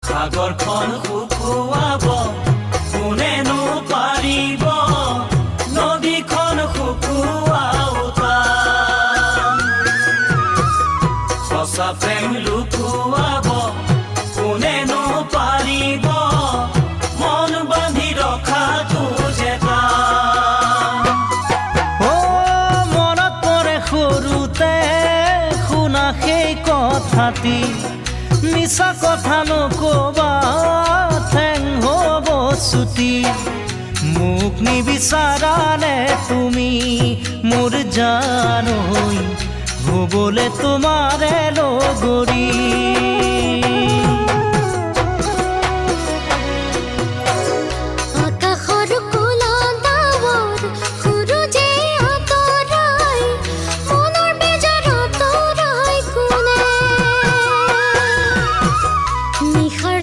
সাগৰখন শুকুৱাব কোনেনো পাৰিব নদীখন শুকুৱাওতা সঁচা প্ৰেম লুকুৱাব কোনেনো পাৰিব মন বান্ধি ৰখাটো যেতা মনত পৰে সৰুতে শুনা সেই কথাটি মিছা কথা নকবা ঠেং হ'ব ছুটি মোক নিবিচাৰানে তুমি মোৰ জানৈ হ'বলে তোমাৰে লগৰী